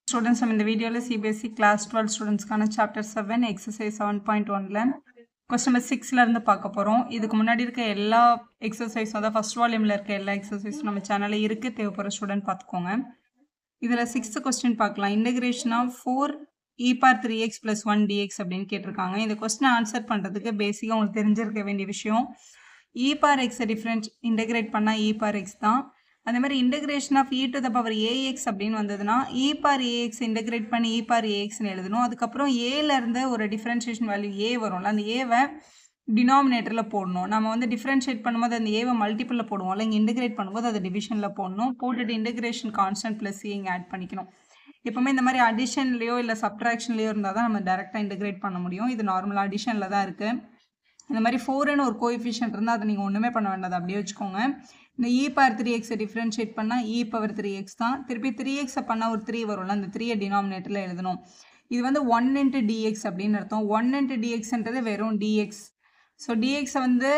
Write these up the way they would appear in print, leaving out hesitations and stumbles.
Students, நம்ம இந்த வீடியோல CBSE class 12 ஸ்டூடெண்ட்ஸ்க்கான chapter 7 exercise 7.1ல question number 6ல இருந்து பார்க்க போறோம். இதுக்கு முன்னாடி இருக்க எல்லா எக்ஸசைஸும் அதாவது ஃபர்ஸ்ட் வால்யூம்ல இருக்க எல்லா எக்ஸசைஸும் நம்ம சேனல்ல இருக்கு. தேவைப்படுற ஸ்டூடெண்ட் பார்த்துக்கோங்க. இதுல 6th கொஸ்டின் பார்க்கலாம். Integration of 4 e power 3x plus 1 dx அப்படின்னு கேட்டிருக்காங்க. இந்த கொஸ்டினை ஆன்சர் பண்றதுக்கு பேசிக்கா உங்களுக்கு தெரிஞ்சிருக்க வேண்டிய விஷயம் e power x difference integrate பண்ணா e power x தான். அதே மாதிரி integration of e to the power ax அப்படின்னு வந்ததுன்னா e power ax இன்டகிரேட் பண்ணி e power axன்னு எழுதணும். அதுக்கப்புறம் ஏல இருந்து ஒரு டிஃபரன்ஷியேஷன் வேல்யூ a வரும்ல, அந்த ஏவை டினாமினேட்டரில் போடணும். நம்ம வந்து டிஃபரன்ஷியேட் பண்ணும்போது அந்த ஏவை மல்டிபிளில் போடுவோம்ல, இங்கே இன்டகிரேட் பண்ணும்போது அதை டிவிஷனில் போடணும். போட்டுட்டு இன்டகிரேஷன் கான்ஸ்டன்ட் ப்ளஸ் இங்கே ஆட் பண்ணிக்கணும். எப்போவுமே இந்த மாதிரி அடிஷன்லையோ இல்லை சப்ட்ராக்ஷன்லையோ இருந்தால் தான் நம்ம டேரெக்டாக இன்டகிரேட் பண்ண முடியும். இது நார்மலாக அடிஷனில் தான் இருக்குது. இந்த மாதிரி 4ன்னு ஒரு கோஎஃபிஷியன்ட் இருந்தால் அதை நீங்கள் ஒன்றுமே பண்ண வேண்டாம், அப்படியே வச்சுக்கோங்க. இந்த e power 3x டிஃபரன்ஷியேட் பண்ணால் e power 3x தான். திருப்பி 3x பண்ணால் ஒரு 3 வரும்ல, அந்த 3 டினாமினேட்டரில் எழுதணும். இது வந்து 1 into dx அப்படின்னு அர்த்தம். 1 into dxன்றது வெறும் dx. ஸோ dx வந்து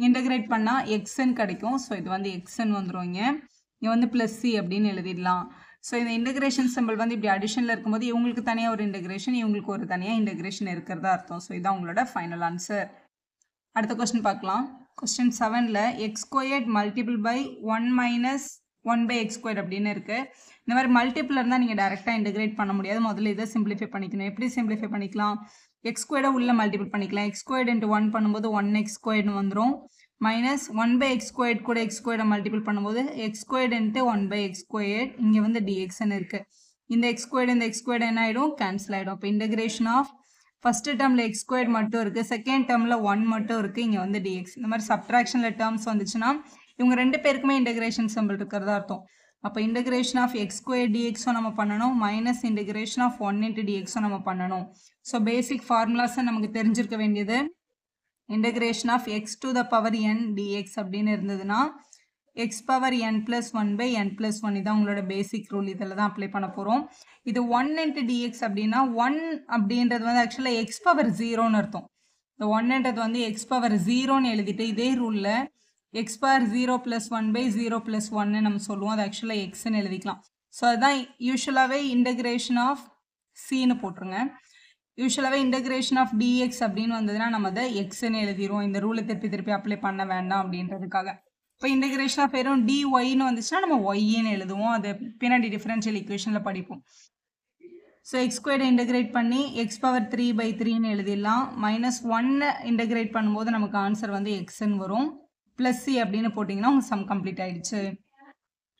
இன்டகிரேட் பண்ணால் xன்னு கிடைக்கும். ஸோ இது வந்து xன்னு வந்துடும். இங்கே வந்து ப்ளஸ் c அப்படின்னு எழுதிடலாம். ஸோ இந்த இன்டகிரேஷன் சிம்பிள் வந்து இப்படி அடிஷனில் இருக்கும்போது இவங்களுக்கு தனியாக ஒரு இன்டகிரேஷன், இவங்களுக்கு ஒரு தனியாக இன்டகிரேஷன் இருக்கிறதா அர்த்தம். ஸோ இதுதான் உங்களோட ஃபைனல் ஆன்சர். அடுத்த கொஸ்டின் பார்க்கலாம். கொஸ்டின் 7ல் x squared multiple by 1 minus 1 by x squared அப்படின்னு இருக்குது. இந்த மாதிரி மல்டிபிள் இருந்தால் நீங்கள் டேரெக்டாக இன்டகிரேட் பண்ண முடியாது. முதல்ல இதை சிம்பிளிஃபை பண்ணிக்கணும். எப்படி சிம்பிளிஃபை பண்ணிக்கலாம்? எக்ஸ் ஸ்கொயர்டை உள்ள மல்டிபிள் பண்ணிக்கலாம். எக்ஸ் ஸ்கொயர்ட் இன்ட்டு 1 பண்ணும்போது 1x ஸ்கொயர்ட்னு வந்துடும். மைனஸ் 1 பை எக்ஸ் ஸ்கொயர்ட் கூட எக்ஸ் ஸ்கொயர்டை மல்டிபிள் பண்ணும்போது x squared into 1 by x squared, இங்கே வந்து dxன்னு இருக்குது. இந்த எக்ஸ் ஸ்கொயர்ட் இந்த எக்ஸ் ஸ்கொயர்ட் என்ன ஆகிடும்? கேன்சல் ஆகிடும். இப்போ இன்டகிரேஷன் ஆஃப் ஃபஸ்ட்டு டேர்மில் எக்ஸ் ஸ்கொயர்ட் மட்டும் இருக்குது, செகண்ட் டேர்மில் 1 மட்டும் இருக்குது. இங்கே வந்து dx. இந்த மாதிரி சப்ட்ராக்ஷனில் டேர்ம்ஸ் வந்துச்சுன்னா இவங்க ரெண்டு பேருக்குமே இன்டகிரேஷன் சிம்பிள் இருக்கிறதா அர்த்தம். அப்போ இன்டகிரேஷன் ஆஃப் எக்ஸ் ஸ்கொயர் டிஎக்ஸும் நம்ம பண்ணணும், மைனஸ் இன்டகிரேஷன் ஆஃப் 1 into dxும் நம்ம பண்ணணும். ஸோ பேசிக் ஃபார்முலாஸை நமக்கு தெரிஞ்சிருக்க வேண்டியது integration of x to the power n dx அப்படின்னு இருந்ததுன்னா x power n plus 1 by n plus 1, இதான் உங்களோட பேசிக் ரூல். இதில் தான் அப்ளை பண்ண போகிறோம். இது 1 into dx அப்படின்னா 1 அப்படின்றது வந்து ஆக்சுவலாக எக்ஸ் பவர் 0ன்னு அர்த்தம். இந்த 1ன்றது வந்து எக்ஸ் பவர் 0ன்னு எழுதிட்டு இதே ரூலில் x power 0 plus 1 by 0 plus 1ன்னு நம்ம சொல்லுவோம். அது ஆக்சுவலாக எக்ஸ்ன்னு எழுதிக்கலாம். ஸோ அதுதான் யூஸ்வலாகவே இன்டகிரேஷன் ஆஃப் சின்னு போட்டுருங்க. யூஸ்வலாகவே இன்டகிரேஷன் ஆஃப் dx அப்படின்னு வந்ததுன்னா நம்ம அதை எக்ஸ்ன்னு எழுதிடுவோம். இந்த ரூலை திருப்பி அப்ளை பண்ண வேண்டாம் அப்படின்றதுக்காக. இப்போ இன்டகிரேஷன் ஆஃப் வெறும் dyன்னு வந்துச்சுன்னா நம்ம yன்னு எழுதுவோம். அது பின்னாடி டிஃபரன்ஷியல் ஈக்குவேஷனில் படிப்போம். ஸோ எக்ஸ் ஸ்கொயர்டை இன்டகிரேட் பண்ணி எக்ஸ் பவர் 3/3ன்னு எழுதிடலாம். மைனஸ் 1 இன்டகிரேட் பண்ணும்போது நமக்கு ஆன்சர் வந்து எக்ஸ்ன்னு வரும். ப்ளஸ் சி அப்படின்னு போட்டிங்கன்னா உங்கள் சம் கம்ப்ளீட் ஆகிடுச்சு.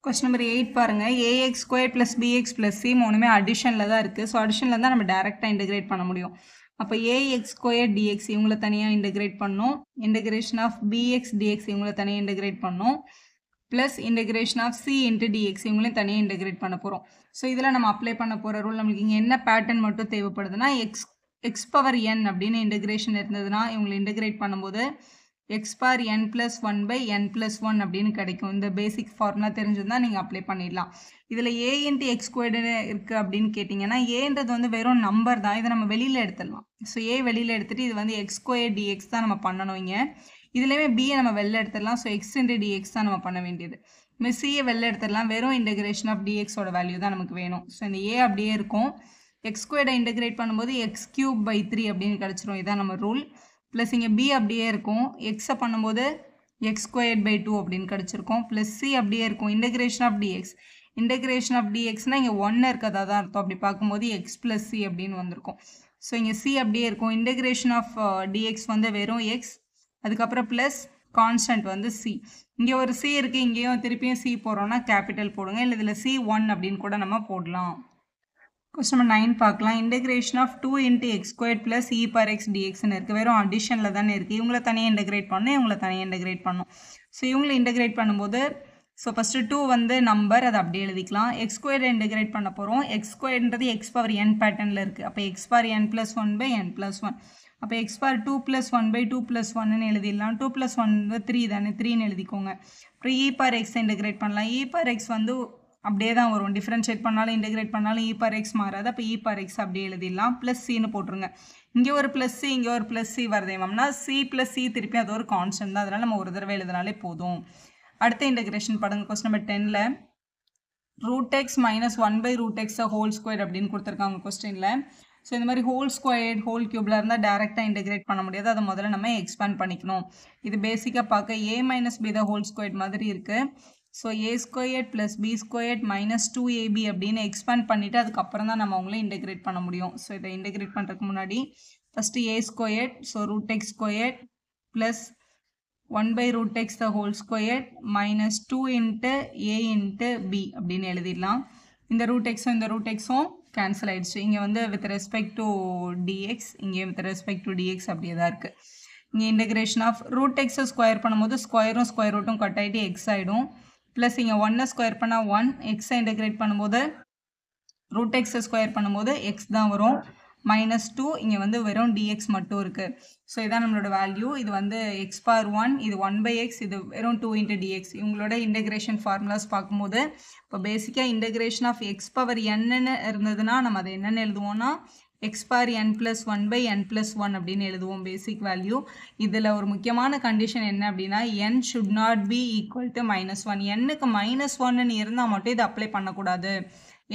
கொஸ்டின் நம்பர் 8 பாருங்கள். ax square plus bx plus C மூணுமே அடிஷனில் தான் இருக்குது. ஸோ அடிஷனில் தான் நம்ம டேரெக்டாக இன்டகிரேட் பண்ண முடியும். அப்போ ax ஸ்கொயர் dx இவங்களை தனியாக இன்டகிரேட் பண்ணோம். இன்டகிரேஷன் ஆஃப் bx dx இவங்களை தனியாக இன்டகிரேட் பண்ணோம். Plus integration of c into dx இவங்களையும் தனியாக இன்டகிரேட் பண்ண போகிறோம். ஸோ இதில் நம்ம அப்ளை பண்ண போகிற ரூல் நம்மளுக்கு இங்கே என்ன பேட்டர்ன் மட்டும் தேவைப்படுதுன்னா எக்ஸ் பவர் n அப்படின்னு இன்டகிரேஷன் இருந்ததுன்னா இவங்களை இன்டகிரேட் பண்ணும்போது X power n plus 1 by n plus 1 அப்படின்னு கிடைக்கும். இந்த பேசிக் ஃபார்முலா தெரிஞ்சிருந்தால் நீங்கள் அப்ளை பண்ணிடலாம். இதில் a into x ஸ்கொயர்டு இருக்குது அப்படின்னு கேட்டிங்கன்னா ஏன்றது வந்து வெறும் நம்பர் தான். இதை நம்ம வெளியில் எடுத்துடலாம். ஸோ a வெளியில் எடுத்துகிட்டு இது வந்து எக்ஸ் ஸ்கொயர் dx தான் நம்ம பண்ணணும். இங்கே இதுலேயுமே b நம்ம வெளில எடுத்துடலாம். ஸோ x into dx தான் நம்ம பண்ண வேண்டியது. மிஸ் c வெளில எடுத்துடலாம். வெறும் இன்டகிரேஷன் ஆஃப் dxோட வேல்யூ தான் நமக்கு வேணும். ஸோ இந்த a அப்படியே இருக்கும். எக்ஸ் ஸ்கொயர்டை இன்டகிரேட் பண்ணும்போது x³/3 அப்படின்னு கிடச்சிரும். இதான் நம்ம ரூல். ப்ளஸ் இங்கே b அப்படியே இருக்கும். எக்ஸை பண்ணும்போது x²/2 அப்படின்னு கிடச்சிருக்கும். ப்ளஸ் c அப்படியே இருக்கும். Integration of dx integration of dxனால் இங்கே 1 இருக்கதா தான் அர்த்தம். அப்படி பார்க்கும்போது x plus c அப்படின்னு வந்திருக்கும். ஸோ இங்கே c அப்படியே இருக்கும். இன்டகிரேஷன் ஆஃப் dx வந்து வெறும் x, அதுக்கப்புறம் ப்ளஸ் கான்ஸ்டன்ட் வந்து c. இங்கே ஒரு c இருக்குது, இங்கேயும் திருப்பியும் c போடுறோன்னா கேபிட்டல் போடுங்க, இல்லை இதில் c1 அப்படின்னு கூட நம்ம போடலாம். கொஸ்டின் நம்பர் 9 பார்க்கலாம். Integration of 2 into x square plus e power x dxன்னு இருக்குது. வெறும் அடிஷனில் தானே இருக்குது. இவங்கள தனியாக இன்டகிரேட் பண்ணணும், இவங்களை தனியாக இன்டகிரேட் பண்ணணும். ஸோ இவங்களை இன்டகிரேட் பண்ணும்போது ஸோ ஃபஸ்ட்டு 2 வந்து நம்பர், அதை அப்படியே எழுதிக்கலாம். எக்ஸ் ஸ்கொயர்டை இன்டகிரேட் பண்ண போகிறோம். எக்ஸ் ஸ்கொயர்ன்றது எக்ஸ் பவர் n பேட்டர்னில் இருக்குது. அப்போ X power n plus 1 by n plus 1. அப்போ X power 2 plus 1 by 2 plus 1ன்னு எழுதிடலாம். 2 plus 1 3 தானே, 3ன்னு எழுதிக்கோங்க. அப்புறம் e power x இன்டகிரேட் பண்ணலாம். e power x வந்து அப்படியே தான் வரும். டிஃப்ரென்ஷியேட் பண்ணாலும் இன்டகிரேட் பண்ணாலும் e power x மாறாது. அப்போ e power x அப்படியே எழுதிடலாம். ப்ளஸ் சின்னு போட்டுருங்க. இங்கே ஒரு ப்ளஸ் சி, இங்கே ஒரு ப்ளஸ் சி வருதே மேம்னா c plus c திருப்பி அது ஒரு கான்ஸ்டன்ட் தான். அதனால் நம்ம ஒரு தடவை எழுதினாலே போதும். அடுத்த இன்டகிரேஷன் பாருங்க. கொஸ்டின் நம்பர் 10ல் root x minus 1/√x whole square அப்படின்னு கொடுத்துருக்காங்க கொஸ்டினில். ஸோ இந்த மாதிரி ஹோல் ஸ்கொயர் ஹோல் கியூப்ல இருந்தால் டேரெக்டாக இன்டெகிரேட் பண்ண முடியாது. அதை முதல்ல நம்ம எக்ஸ்பேண்ட் பண்ணிக்கணும். இது பேசிக்காக பார்க்க a minus b whole square மாதிரி இருக்குது. So a square plus b square minus 2ab அப்படின்னு எக்ஸ்பேண்ட் பண்ணிவிட்டு அதுக்கப்புறம் தான் நம்ம அவங்கள இன்டெகிரேட் பண்ண முடியும். ஸோ இதை இன்டெகிரேட் பண்ணுறதுக்கு முன்னாடி first a square, so root x square plus 1/√x whole square minus 2 into a into b அப்படின்னு எழுதிடலாம். இந்த ரூட் எக்ஸும் இந்த ரூட் எக்ஸும் கேன்சல் ஆயிடுச்சு. இங்கே வந்து வித் ரெஸ்பெக்ட் டு dx, இங்கே வித் ரெஸ்பெக்ட் டு dx அப்படியே தான் இருக்குது. இங்கே இன்டெகிரேஷன் ஆஃப் ரூட் எக்ஸை ஸ்கொயர் பண்ணும்போது ஸ்கொயரும் ஸ்கொயர் ரூட்டும் கட் ஆகிட்டு எக்ஸ் ஆகிடும். ப்ளஸ் இங்கே 1 ஸ்கொயர் பண்ணால் 1, எக்ஸை இன்டெகிரேட் பண்ணும்போது ரூட் எக்ஸை ஸ்கொயர் பண்ணும்போது எக்ஸ் தான் வரும். மைனஸ் 2, இங்கே வந்து வெறும் dx மட்டும் இருக்குது. ஸோ இதான் நம்மளோட வேல்யூ. இது வந்து எக்ஸ் பவர் 1, இது 1/x, இது வெறும் 2 இன்ட்டு dx. இவங்களோட இன்டெகிரேஷன் ஃபார்முலாஸ் பார்க்கும்போது இப்போ பேசிக்காக இன்டெகிரேஷன் ஆஃப் எக்ஸ் பவர் என்னன்னு இருந்ததுன்னா நம்ம அதை என்னென்னு எழுதுவோம்னா எக்ஸ் பவர் n + 1/n + 1 அப்படின்னு எழுதுவோம் பேசிக் வேல்யூ. இதில் ஒரு முக்கியமான கண்டிஷன் என்ன அப்படின்னா n should not be equal to -1. n-க்கு -1ன்னு இருந்தால் மட்டும் இதை அப்ளை பண்ணக்கூடாது.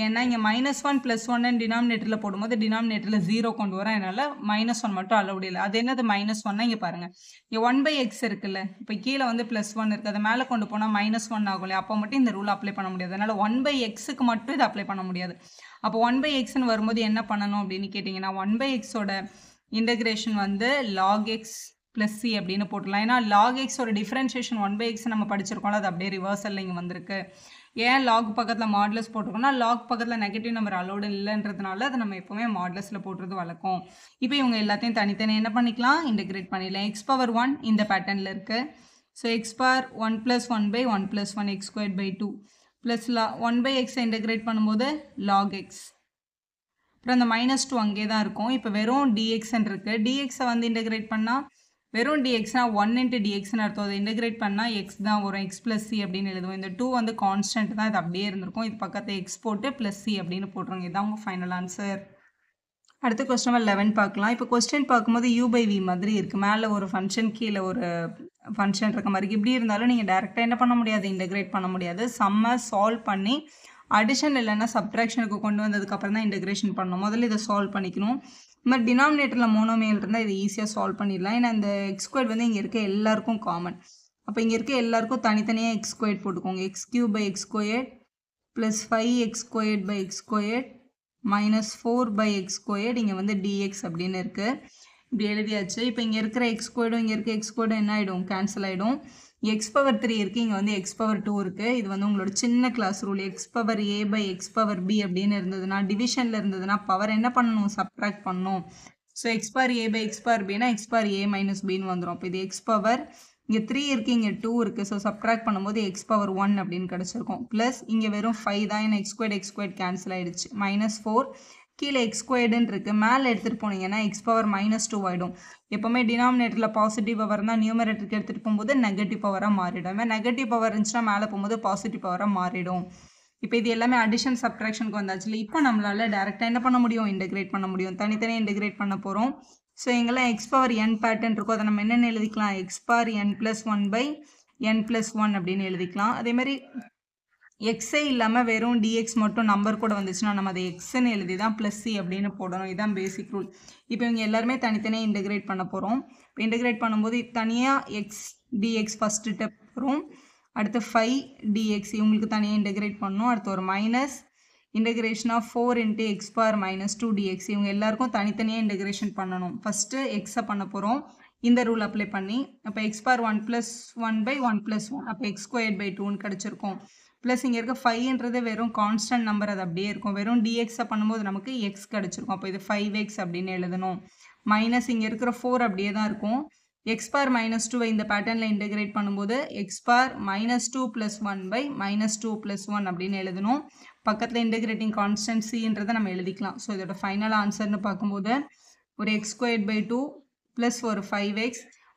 ஏன்னா இங்கே -1 + 1 டினாமினேட்டரில் போடும்போது டினாமினேட்டரில் 0 கொண்டு வரோம். அதனால் -1 மட்டும் அலௌட் இல்லை. அது என்னது -1னா இங்கே பாருங்கள், இங்கே 1/x இருக்குல்ல, இப்போ கீழே வந்து +1 இருக்குது, அதை மேலே கொண்டு போனால் -1 ஆகும் இல்லையா, அப்போ மட்டும் இந்த ரூல் அப்ளை பண்ண முடியாது. அதனால் 1/xக்கு மட்டும் இதை அப்ளை பண்ண முடியாது. அப்போ 1/xன்னு வரும்போது என்ன பண்ணணும் அப்படின்னு கேட்டிங்கன்னா 1/xோட இன்டெகிரேஷன் வந்து log x + c அப்படின்னு போட்டுடலாம். ஏன்னா log xோட டிஃப்ரென்ஷியேஷன் 1/x நம்ம படிச்சிருக்கோம்ல, அது அப்படியே ரிவர்சலில் இங்கே வந்திருக்கு. ஏன் லாக் பக்கத்தில் மாடுலஸ் போட்டிருக்கோம்னா லாக் பக்கத்தில் நெகட்டிவ் நம்பர் அலோடு இல்லைன்றதுனால அதை நம்ம எப்போவுமே மாடுலஸில் போட்டுறது வழக்கம். இப்போ இவங்க எல்லாத்தையும் தனித்தனி என்ன பண்ணிக்கலாம், இன்டெகிரேட் பண்ணிடலாம். எக்ஸ் பவர் 1 இந்த பேட்டர்னில் இருக்குது. So X power 1 + 1/1 + 1 x² 2 plus 1/x integrate பண்ணும்போது log x. அப்புறம் அந்த -2 அங்கே தான் இருக்கும். இப்போ வெறும் dxன்னு இருக்குது. dxஐ வந்து இன்டெகிரேட் பண்ணால் வெறும் dxனா 1 இன்ட்டு dxன்னு அர்த்தம். அதை இன்டெகிரேட் பண்ணால் எக்ஸ் தான் வரும். x + c அப்படின்னு எழுதுவோம். இந்த 2 வந்து கான்ஸ்டன்ட் தான், இது அப்படியே இருந்திருக்கும். இது பக்கத்தை எக்ஸ் போட்டு +c அப்படின்னு போட்டுருங்க. இதுதான் உங்கள் ஃபைனல் ஆன்சர். அடுத்த கொஸ்டின் நம்பர் 11 பார்க்கலாம். இப்போ கொஸ்டின் பார்க்கும்போது u/v மாதிரி இருக்குது. மேலே ஒரு ஃபங்க்ஷன் கீழே ஒரு ஃபங்க்ஷன் இருக்க மாதிரி. இப்படி இருந்தாலும் நீங்கள் டேரெக்டாக என்ன பண்ண முடியாது, இன்டெகிரேட் பண்ண முடியாது. சம்மை சால்வ் பண்ணி அடிஷன் இல்லைன்னா சப்ட்ராக்ஷனுக்கு கொண்டு வந்ததுக்கப்புறம் தான் இன்டெகிரேஷன் பண்ணணும். முதல்ல இதை சால்வ் பண்ணிக்கணும். இந்த மாதிரி டினாமினேட்டரில் மோனோமியல் இருந்தால் இதை ஈஸியாக சால்வ் பண்ணிடலாம். ஏன்னா இந்த x² வந்து இங்கே இருக்க எல்லாருக்கும் காமன். அப்போ இங்கே இருக்க எல்லாருக்கும் தனித்தனியாக x² போட்டுக்கோங்க. x³ + 5x² -4/x² இங்கே வந்து dx அப்படின்னு இருக்குது. இப்படி எழுதியாச்சு. இப்போ இங்கே இருக்கிற x² இங்கே இருக்க x² என்ன ஆகிடும், கேன்சல் ஆகிடும். எக்ஸ் பவர் 3 இருக்குது, இங்கே வந்து எக்ஸ் பவர் 2 இருக்குது. இது வந்து உங்களோட சின்ன கிளாஸ் ரூல். x/a/x/b அப்படின்னு இருந்ததுன்னா, டிவிஷனில் இருந்ததுன்னா பவர் என்ன பண்ணணும், சப்ட்ராக்ட் பண்ணணும். ஸோ x/a/x/bனா x/a - bன்னு வந்துடும். அப்போ இது எக்ஸ் பவர், இங்கே 3 இருக்குது, இங்கே 2 இருக்குது. ஸோ சப்ட்ராக்ட் பண்ணும்போது x/1 அப்படின்னு கிடச்சிருக்கும். ப்ளஸ் இங்கே வெறும் 5 தான், ஏன்னா x² கேன்சல் ஆகிடுச்சு. -4 கீழே x²ன்னு இருக்குது. மேலே எடுத்துகிட்டு போனீங்கன்னா x/-2 ஆகிடும். எப்போவுமே டினாமினேட்டரில் பாசிட்டிவ் பவர் இருந்தால் நியூமரேட்டருக்கு எடுத்துகிட்டு போகும்போது நெகட்டிவ் பவராக மாறிடும். நெகட்டிவ் பவர் இருந்துச்சுன்னா மேலே போகும்போது பாசிட்டிவ் பவராக மாறிடும். இப்போ இது எல்லாமே அடிஷன் சப்ட்ராக்ஷனுக்கு வந்தாச்சுல. இப்போ நம்மளால் டேரெக்டாக என்ன பண்ண முடியும், இன்டெகிரேட் பண்ண முடியும். தனித்தனியாக இன்டெகிரேட் பண்ண போகிறோம். ஸோ எங்கெல்லாம் x/n பேட்டர்ன் இருக்கோ அதை நம்ம என்னென்னு எழுதிக்கலாம், x/n + 1/n + 1 அப்படின்னு எழுதிக்கலாம். அதேமாதிரி எக்ஸே இல்லாமல் வெறும் dx மட்டும் நம்பர் கூட வந்துச்சுன்னா நம்ம அதை எக்ஸ்ன்னு எழுதி தான் +c அப்படின்னு போடணும். இதுதான் பேசிக் ரூல். இப்போ இவங்க எல்லாருமே தனித்தனியாக இன்டெகிரேட் பண்ண போகிறோம். இப்போ இன்டெகிரேட் பண்ணும்போது தனியாக எக்ஸ் dx ஃபஸ்ட்டு ஸ்டெப் வரும். அடுத்து 5dx இவங்களுக்கு தனியாக இன்டெகிரேட் பண்ணணும். அடுத்து ஒரு minus integration of 4 × x⁻−2 dx. இவங்க எல்லாருக்கும் தனித்தனியாக இன்டெகிரேஷன் பண்ணணும். ஃபஸ்ட்டு எக்ஸை பண்ண போகிறோம் இந்த ரூல் அப்ளை பண்ணி. அப்போ x⁻1 + 1/1 + 1 அப்போ x² 2ன்னு கிடச்சிருக்கும். ப்ளஸ் இங்கே இருக்க 5ன்றது வெறும் கான்ஸ்டன்ட் நம்பர், அது அப்படியே இருக்கும். வெறும் dxஐ பண்ணும்போது நமக்கு x கிடச்சிருக்கும். அப்போ இது 5x அப்படின்னு எழுதணும். மைனஸ் இங்கே இருக்கிற 4 அப்படியே தான் இருக்கும். x⁻−2 இந்த பேட்டர்னில் இன்டெகிரேட் பண்ணும்போது x⁻−2 + 1/−2 + 1 அப்படின்னு எழுதணும். பக்கத்தில் இன்டெகிரேட்டிங் கான்ஸ்டன்ட் cன்றதை நம்ம எழுதிக்கலாம். ஸோ இதோட ஃபைனல் ஆன்சர்னு பார்க்கும்போது ஒரு x² 2 ப்ளஸ் ஒரு 5x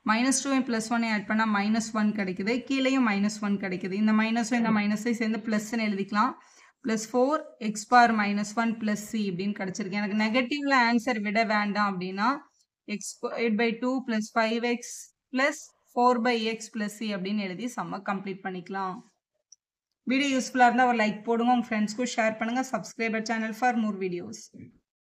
-2 + 1 ஆட் பண்ணால் -1 கிடைக்குது. கீழேயும் -1 கிடைக்குது. இந்த மைனஸும் இந்த மைனஸையும் சேர்ந்து ப்ளஸ்ன்னு எழுதிக்கலாம். ப்ளஸ் 4x⁻−1 + c அப்படின்னு கிடச்சிருக்கு. எனக்கு நெகட்டிவ்ல ஆன்சர் விட வேண்டாம் அப்படின்னா x² 2 + 5x + 4/x + c அப்படின்னு எழுதி சம்மை கம்ப்ளீட் பண்ணிக்கலாம். வீடியோ யூஸ்ஃபுல்லாக இருந்தால் ஒரு லைக் போடுங்க, உங்கள் ஃப்ரெண்ட்ஸ்க்கும் ஷேர் பண்ணுங்கள். Subscriber channel for more videos.